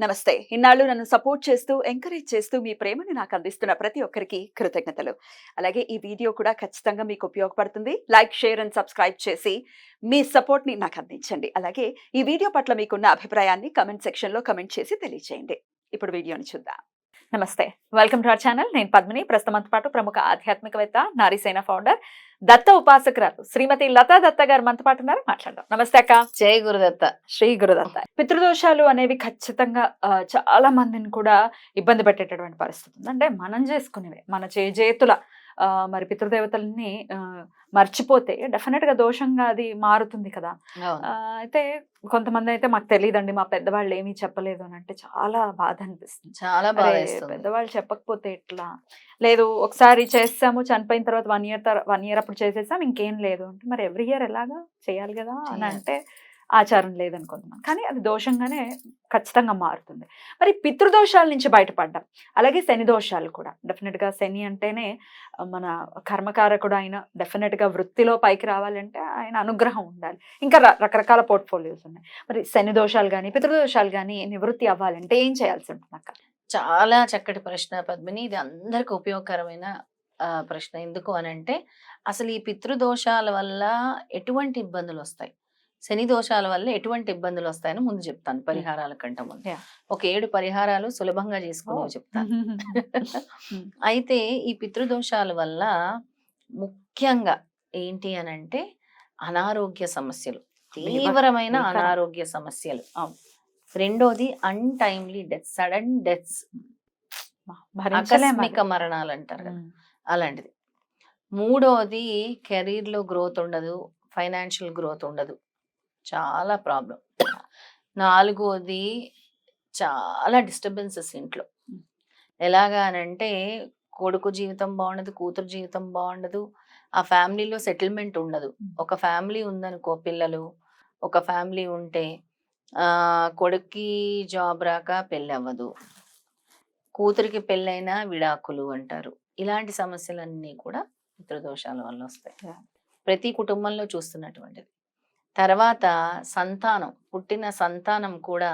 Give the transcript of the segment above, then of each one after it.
నమస్తే. ఇన్నాళ్ళు నన్ను సపోర్ట్ చేస్తూ, ఎంకరేజ్ చేస్తూ మీ ప్రేమని నాకు అందిస్తున్న ప్రతి ఒక్కరికి కృతజ్ఞతలు. అలాగే ఈ వీడియో కూడా ఖచ్చితంగా మీకు ఉపయోగపడుతుంది. లైక్, షేర్ అండ్ సబ్స్క్రైబ్ చేసి మీ సపోర్ట్‌ని నాకు అందించండి. అలాగే ఈ వీడియో పట్ల మీకున్న అభిప్రాయాన్ని కామెంట్ సెక్షన్‌లో కామెంట్ చేసి తెలియజేయండి. ఇప్పుడు వీడియోని చూద్దాం. నమస్తే. Welcome to our channel. నేను పద్మిని. ప్రస్తుతం మనతో పాటు ప్రముఖ ఆధ్యాత్మికవేత్త, నారీసేన ఫౌండర్, దత్త ఉపాసకురాలు శ్రీమతి లతా దత్త గారు మనతో పాటు ఉన్నారు. మాట్లాడదాం. నమస్తే అక్క. జై గురుదత్త. శ్రీ గురుదత్త. పితృదోషాలు అనేవి ఖచ్చితంగా చాలా మందిని కూడా ఇబ్బంది పెట్టేటటువంటి పరిస్థితి ఉంది. అంటే మనం చేసుకునేవే మన చేతుల మరి పితృదేవతల్ని మర్చిపోతే డెఫినెట్ గా దోషంగా అది మారుతుంది కదా. అయితే కొంతమంది అయితే మాకు తెలియదండి, మా పెద్దవాళ్ళు ఏమీ చెప్పలేదు అని అంటే చాలా బాధ అనిపిస్తుంది. చాలా బాధ. పెద్దవాళ్ళు చెప్పకపోతే ఎట్లా, లేదు ఒకసారి చేస్తాము చనిపోయిన తర్వాత 1 ఇయర్ అప్పుడు చేసేసాం ఇంకేం లేదు అంటే మరి ఎవ్రీ ఇయర్ ఎలాగా చేయాలి కదా అని అంటే ఆచారం లేదని కొంతమంది, కానీ అది దోషంగానే ఖచ్చితంగా మారుతుంది. మరి పితృదోషాల నుంచి బయటపడ్డాం. అలాగే శని దోషాలు కూడా డెఫినెట్ గా, శని అంటేనే మన కర్మకారకుడు, ఆయన డెఫినెట్ గా వృత్తిలో పైకి రావాలంటే ఆయన అనుగ్రహం ఉండాలి. ఇంకా రకరకాల పోర్ట్ఫోలియోస్ ఉన్నాయి. మరి శని దోషాలు కానీ పితృదోషాలు కానీ నివృత్తి అవ్వాలంటే ఏం చేయాల్సి ఉంటుంది అక్క? చాలా చక్కటి ప్రశ్న పద్మిని. ఇది అందరికి ఉపయోగకరమైన ప్రశ్న. ఎందుకు అనంటే అసలు ఈ పితృదోషాల వల్ల ఎటువంటి ఇబ్బందులు వస్తాయి, శని దోషాల వల్ల ఎటువంటి ఇబ్బందులు వస్తాయని ముందు చెప్తాను. పరిహారాల కంటే ముందు ఒక 7 పరిహారాలు సులభంగా చేసుకునేవి చెప్తాను. అయితే ఈ పితృదోషాల వల్ల ముఖ్యంగా ఏంటి అనంటే అనారోగ్య సమస్యలు, తీవ్రమైన అనారోగ్య సమస్యలు. రెండోది అన్టైమ్లీ డెత్, సడన్ డెత్స్, ఆకస్మిక మరణాలు అంటారు కదా, అలాంటిది. మూడోది కెరీర్ లో గ్రోత్ ఉండదు, ఫైనాన్షియల్ గ్రోత్ ఉండదు, చాలా ప్రాబ్లం. నాలుగోది చాలా డిస్టర్బెన్సెస్ ఇంట్లో. ఎలాగా అనంటే కొడుకు జీవితం బాగుండదు, కూతురు జీవితం బాగుండదు, ఆ ఫ్యామిలీలో సెటిల్మెంట్ ఉండదు. ఒక ఫ్యామిలీ ఉందనుకో, పిల్లలు ఒక ఫ్యామిలీ ఉంటే కొడుక్కి జాబ్ రాక పెళ్ళి అవ్వదు, కూతురికి పెళ్ళైనా విడాకులు అంటారు. ఇలాంటి సమస్యలన్నీ కూడా పితృదోషాల వల్ల వస్తాయి, ప్రతి కుటుంబంలో చూస్తున్నటువంటిది. తర్వాత సంతానం, పుట్టిన సంతానం కూడా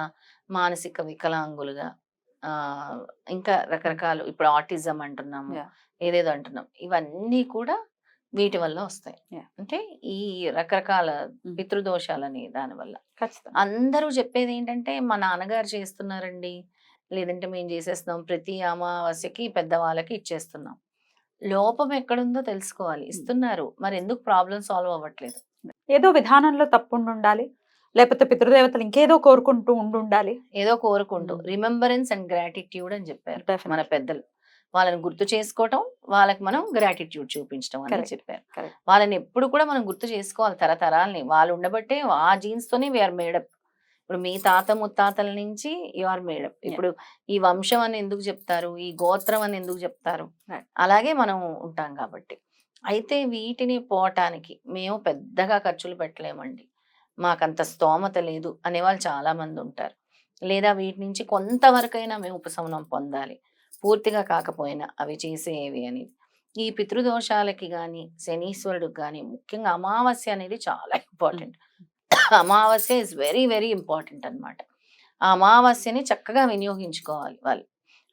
మానసిక వికలాంగులుగా, ఇంకా రకరకాలు, ఇప్పుడు ఆటిజం అంటున్నాము, ఏదేదో అంటున్నాం, ఇవన్నీ కూడా వీటి వల్ల వస్తాయి. అంటే ఈ రకరకాల పితృదోషాలని దానివల్ల. అందరూ చెప్పేది ఏంటంటే మా నాన్నగారు చేస్తున్నారండి, లేదంటే మేము చేసేస్తున్నాం, ప్రతి అమావాస్యకి పెద్దవాళ్ళకి ఇచ్చేస్తున్నాం. లోపం ఎక్కడుందో తెలుసుకోవాలి. ఇస్తున్నారు, మరి ఎందుకు ప్రాబ్లం సాల్వ్ అవ్వట్లేదు? ఏదో విధానంలో తప్పు ఉండాలి, లేకపోతే పితృదేవతలు ఇంకేదో కోరుకుంటూ ఉండాలి. ఏదో కోరుకుంటూ రిమెంబరెన్స్ అండ్ గ్రాటిట్యూడ్ అని చెప్పారు మన పెద్దలు. వాళ్ళని గుర్తు చేసుకోవటం, వాళ్ళకి మనం గ్రాటిట్యూడ్ చూపించడం అని చెప్పారు. వాళ్ళని ఎప్పుడు కూడా మనం గుర్తు చేసుకోవాలి, తరతరాలని. వాళ్ళు ఉండబట్టే ఆ జీన్స్ తోనే వీఆర్ మేడప్. ఇప్పుడు మీ తాత ముత్తాతల నుంచి యు ఆర్ మేడప్. ఇప్పుడు ఈ వంశం అని ఎందుకు చెప్తారు, ఈ గోత్రం అని ఎందుకు చెప్తారు, అలాగే మనం ఉంటాం కాబట్టి. అయితే వీటిని పోవటానికి మేము పెద్దగా ఖర్చులు పెట్టలేమండి, మాకంత స్తోమత లేదు అనేవాళ్ళు చాలా మంది ఉంటారు. లేదా వీటి నుంచి కొంతవరకైనా మేము ఉపశమనం పొందాలి, పూర్తిగా కాకపోయినా అవి చేసేవి అనేది. ఈ పితృదోషాలకి కానీ శనీశ్వరుడికి కానీ ముఖ్యంగా అమావాస్య అనేది చాలా ఇంపార్టెంట్. అమావాస్య ఇస్ వెరీ వెరీ ఇంపార్టెంట్ అనమాట. ఆ అమావాస్యని చక్కగా వినియోగించుకోవాలి వాళ్ళు.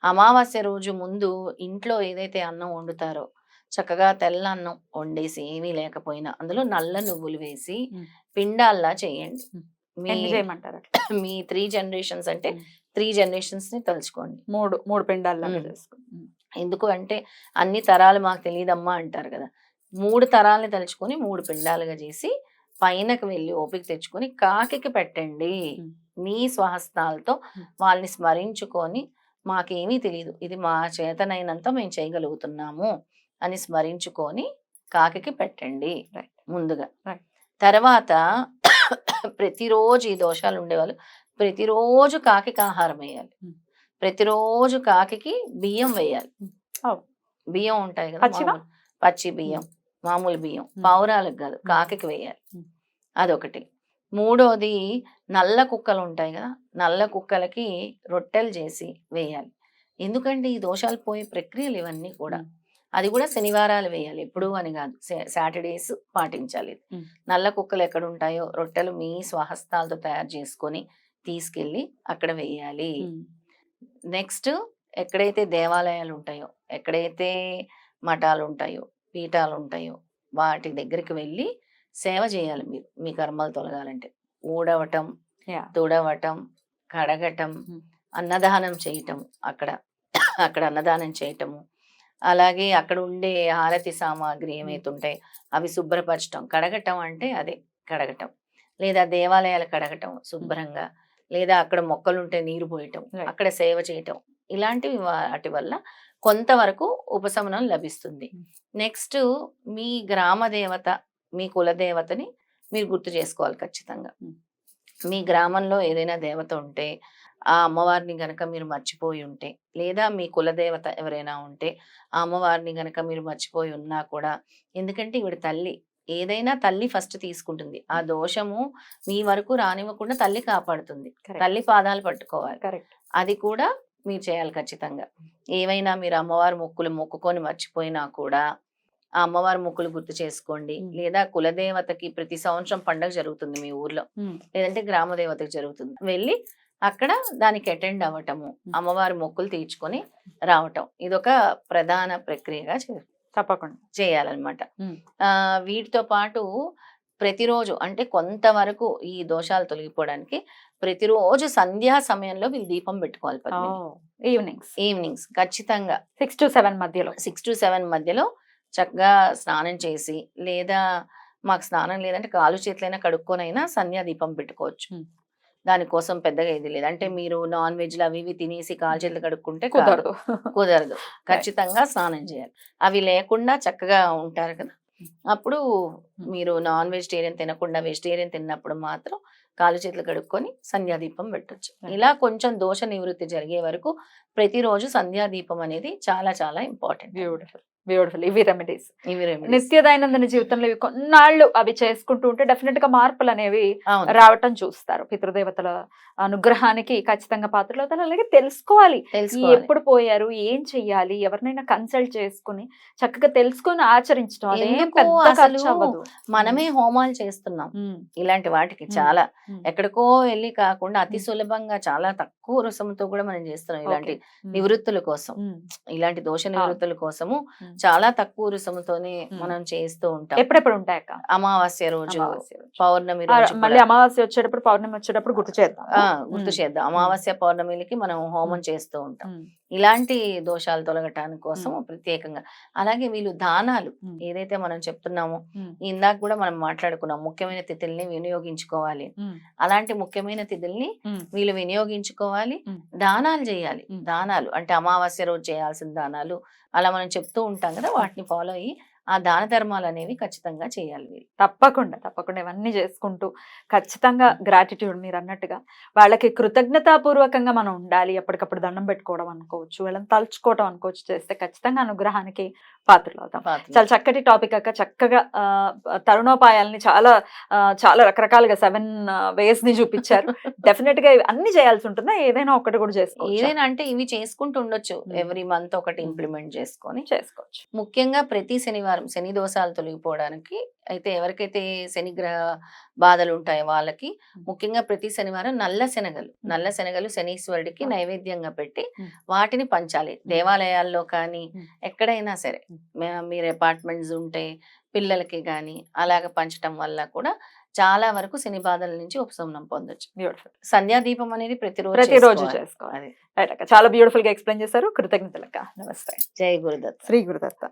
అమావాస్య రోజు ముందు ఇంట్లో ఏదైతే అన్నం వండుతారో చక్కగా తెల్ల అన్నం వండేసి, ఏమీ లేకపోయినా అందులో నల్ల నువ్వులు వేసి పిండాల్లా చేయండి. మీ 3 జనరేషన్స్ అంటే 3 జనరేషన్స్ ని తలుచుకోండి. మూడు పిండాల్లా. ఎందుకు అంటే అన్ని తరాలు మాకు తెలియదమ్మా అంటారు కదా. 3 తరాలని తలుచుకొని 3 పిండాలుగా చేసి పైనకు వెళ్ళి ఓపిక తెచ్చుకొని కాకికి పెట్టండి. మీ స్వహస్తాలతో వాళ్ళని స్మరించుకొని, మాకేమీ తెలియదు, ఇది మా చేతనైనంత మేము చేయగలుగుతున్నాము అని స్మరించుకొని కాకికి పెట్టండి ముందుగా. తర్వాత ప్రతిరోజు ఈ దోషాలు ఉండేవాళ్ళు ప్రతిరోజు కాకికి ఆహారం వేయాలి, ప్రతిరోజు కాకికి బియ్యం వేయాలి. బియ్యం ఉంటాయి కదా, పచ్చి బియ్యం, మామూలు బియ్యం, పావురాలకు కాదు, కాకికి వేయాలి. అదొకటి. మూడోది నల్ల కుక్కలు ఉంటాయి కదా, నల్ల కుక్కలకి రొట్టెలు చేసి వేయాలి. ఎందుకంటే ఈ దోషాలు పోయే ప్రక్రియలు ఇవన్నీ కూడా. అది కూడా శనివారాలు వేయాలి, ఎప్పుడు అని కాదు, సాటర్డేస్ పాటించాలి. నల్ల కుక్కలు ఎక్కడ ఉంటాయో రొట్టెలు మీ స్వహస్తాలతో తయారు చేసుకొని తీసుకెళ్ళి అక్కడ వేయాలి. నెక్స్ట్ ఎక్కడైతే దేవాలయాలు ఉంటాయో, ఎక్కడైతే మఠాలు ఉంటాయో, పీఠాలు ఉంటాయో వాటి దగ్గరికి వెళ్ళి సేవ చేయాలి మీరు. మీ కర్మలు తొలగాలంటే ఊడవటం, యా తుడవటం, కడగటం, అన్నదానం చేయటం, అక్కడ అన్నదానం చేయటము, అలాగే అక్కడ ఉండే హారతి సామాగ్రి ఏమైతే ఉంటాయి అవి శుభ్రపరచటం. కడగటం అంటే అదే కడగటం, లేదా దేవాలయాలు కడగటం శుభ్రంగా, లేదా అక్కడ మొక్కలుంటే నీరు పోయటం, Right. అక్కడ సేవ చేయటం, ఇలాంటివి వాటి వల్ల కొంతవరకు ఉపశమనం లభిస్తుంది. నెక్స్ట్ మీ గ్రామ దేవత, మీ కులదేవతని మీరు గుర్తు చేసుకోవాలి ఖచ్చితంగా. మీ గ్రామంలో ఏదైనా దేవత ఉంటే ఆ అమ్మవారిని గనక మీరు మర్చిపోయి ఉంటే, లేదా మీ కులదేవత ఎవరైనా ఉంటే ఆ అమ్మవారిని గనక మీరు మర్చిపోయి ఉన్నా కూడా, ఎందుకంటే ఈవిడ తల్లి, ఏదైనా తల్లి ఫస్ట్ తీసుకుంటుంది. ఆ దోషము మీ వరకు రానివ్వకుండా తల్లి కాపాడుతుంది. కరెక్ట్ తల్లి పాదాలు పట్టుకోవాలి. కరెక్ట్ అది కూడా మీరు చేయాలి ఖచ్చితంగా. ఏవైనా మీరు అమ్మవారి మొక్కులు మొక్కుకొని మర్చిపోయినా కూడా ఆ అమ్మవారి మొక్కులు గుర్తు చేసుకోండి. లేదా కులదేవతకి ప్రతి సంవత్సరం పండగ జరుగుతుంది మీ ఊర్లో, లేదంటే గ్రామ దేవతకి జరుగుతుంది, వెళ్ళి అక్కడ దానికి అటెండ్ అవ్వటము, అమ్మవారి మొక్కులు తీర్చుకొని రావటం, ఇదొక ప్రధాన ప్రక్రియగా తప్పకుండా చేయాలన్నమాట. వీటితో పాటు ప్రతిరోజు అంటే కొంతవరకు ఈ దోషాలు తొలగిపోవడానికి ప్రతిరోజు సంధ్యా సమయంలో వీళ్ళు దీపం పెట్టుకోవాలి. ఈవినింగ్స్ ఖచ్చితంగా 6 to 7 మధ్యలో 6 to 7 మధ్యలో చక్కగా స్నానం చేసి, లేదా మాకు స్నానం లేదంటే కాలు చేతులైనా కడుక్కొనైనా సంధ్యా దీపం పెట్టుకోవచ్చు. దానికోసం పెద్దగా ఇది లేదు. అంటే మీరు నాన్ వెజ్లు అవి ఇవి తినేసి కాలు చేతులు కడుక్కుంటే కుదరదు. ఖచ్చితంగా స్నానం చేయాలి. అవి లేకుండా చక్కగా ఉంటారు కదా, అప్పుడు మీరు నాన్ వెజిటేరియన్ తినకుండా వెజిటేరియన్ తిన్నప్పుడు మాత్రం కాలు చేతులు కడుక్కొని సంధ్యాదీపం పెట్టొచ్చు. ఇలా కొంచెం దోష నివృత్తి జరిగే వరకు ప్రతిరోజు సంధ్యాదీపం అనేది చాలా చాలా ఇంపార్టెంట్. బ్యూటిఫుల్. ఇవి రెమెడీస్ నిత్య దైనందిన జీవితంలో ఇవి కొన్నాళ్ళు అవి చేసుకుంటూ ఉంటే డెఫినెట్ గా మార్పులు అనేవి రావటం చూస్తారు. పితృదేవతల అనుగ్రహానికి ఖచ్చితంగా పాత్రలు అవుతారు. అలాగే తెలుసుకోవాలి ఎప్పుడు పోయారు, ఏం చెయ్యాలి, ఎవరినైనా కన్సల్ట్ చేసుకుని చక్కగా తెలుసుకొని ఆచరించడం. మనమే హోమాలు చేస్తున్నాం ఇలాంటి వాటికి, చాలా ఎక్కడికో వెళ్ళి కాకుండా అతి సులభంగా చాలా తక్కువ రుసంతో కూడా మనం చేస్తున్నాం ఇలాంటి నివృత్తుల కోసం. ఇలాంటి దోష నివృత్తుల కోసము చాలా తక్కువ రుసముతోనే మనం చేస్తూ ఉంటాం. ఎప్పుడెప్పుడు ఉంటాయి? అమావాస్య రోజు, పౌర్ణమి రోజు, మళ్ళీ అమావాస్య వచ్చేటప్పుడు, పౌర్ణమి వచ్చేటప్పుడు గుర్తు చేద్దాం. అమావాస్య పౌర్ణమిలకి మనం హోమం చేస్తూ ఉంటాం. ఇలాంటి దోషాలు తొలగటానికి కోసం ప్రత్యేకంగా. అలాగే వీళ్ళు దానాలు ఏదైతే మనం చెప్తున్నామో, ఇందాక కూడా మనం మాట్లాడుకున్నాం, ముఖ్యమైన తిథుల్ని వినియోగించుకోవాలి. అలాంటి ముఖ్యమైన తిథుల్ని వీళ్ళు వినియోగించుకోవాలి, దానాలు చేయాలి. దానాలు అంటే అమావాస్య రోజు చేయాల్సిన దానాలు అలా మనం చెప్తూ ఉంటాం కదా, వాటిని ఫాలో అయ్యి ఆ దాన ధర్మాలు అనేవి ఖచ్చితంగా చేయాలి వీళ్ళు. తప్పకుండా ఇవన్నీ చేసుకుంటూ ఖచ్చితంగా గ్రాటిట్యూడ్ మీరు అన్నట్టుగా వాళ్ళకి కృతజ్ఞతాపూర్వకంగా మనం ఉండాలి. ఎప్పటికప్పుడు దండం పెట్టుకోవడం అనుకోవచ్చు, వాళ్ళని తలుచుకోవడం అనుకోవచ్చు, చేస్తే ఖచ్చితంగా అనుగ్రహానికి పాత్రలు అవుతాం. చాలా చక్కటి టాపిక్ అక్క. చక్కగా తరుణోపాయాలని చాలా చాలా రకరకాలుగా 7 ways ని చూపించారు. డెఫినెట్ గా అన్ని చేయాల్సి ఉంటుందా, ఏదైనా ఒకటి కూడా చేసుకోవచ్చు? ఏదైనా అంటే ఇవి చేసుకుంటూ ఉండొచ్చు. ఎవ్రీ మంత్ ఒకటి ఇంప్లిమెంట్ చేసుకోవచ్చు. ముఖ్యంగా ప్రతి శనివారం శని దోషాలు తొలగిపోవడానికి అయితే ఎవరికైతే శని గ్రహ బాధలు ఉంటాయో వాళ్ళకి ముఖ్యంగా ప్రతి శనివారం నల్ల శనగలు శనీశ్వరుడికి నైవేద్యంగా పెట్టి వాటిని పంచాలి. దేవాలయాల్లో కానీ ఎక్కడైనా సరే, మీరు అపార్ట్మెంట్స్ ఉంటే పిల్లలకి కానీ అలాగ పంచడం వల్ల కూడా చాలా వరకు శని బాధల నుంచి ఉపశమనం పొందొచ్చు. సంధ్యాదీపం అనేది ప్రతిరోజు చేసుకోవాలి. చాలా బ్యూటిఫుల్ గా ఎక్స్ప్లెయిన్ చేశారు. కృతజ్ఞతలక్క. నమస్తే. జై గురుదత్త. శ్రీ గురుదత్త.